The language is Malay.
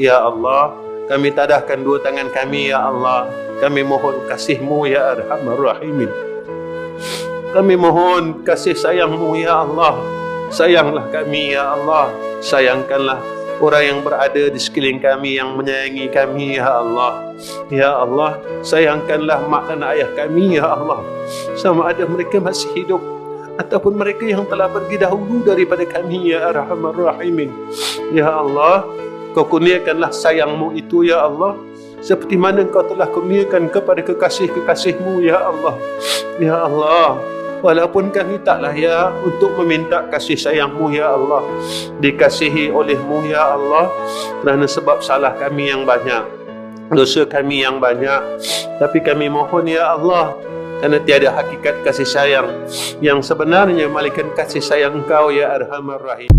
Ya Allah, kami tadahkan dua tangan kami, Ya Allah. Kami mohon kasih-Mu, Ya Arhamar Rahimin. Kami mohon kasih sayang-Mu, Ya Allah. Sayanglah kami, Ya Allah. Sayangkanlah orang yang berada di sekeliling kami yang menyayangi kami, Ya Allah. Ya Allah, sayangkanlah mak dan ayah kami, Ya Allah. Sama ada mereka masih hidup ataupun mereka yang telah pergi dahulu daripada kami, Ya Arhamar Rahimin. Ya Allah, Kau kurniakanlah sayang-Mu itu, Ya Allah, seperti mana Kau telah kurniakan kepada kekasih-kekasih-Mu, Ya Allah. Ya Allah, walaupun kami tak layak untuk meminta kasih sayang-Mu, Ya Allah, dikasihi oleh-Mu, Ya Allah, kerana sebab salah kami yang banyak, dosa kami yang banyak. Tapi kami mohon, Ya Allah, kerana tiada hakikat kasih sayang yang sebenarnya, melainkan kasih sayang Engkau, Ya Arhamar Rahim.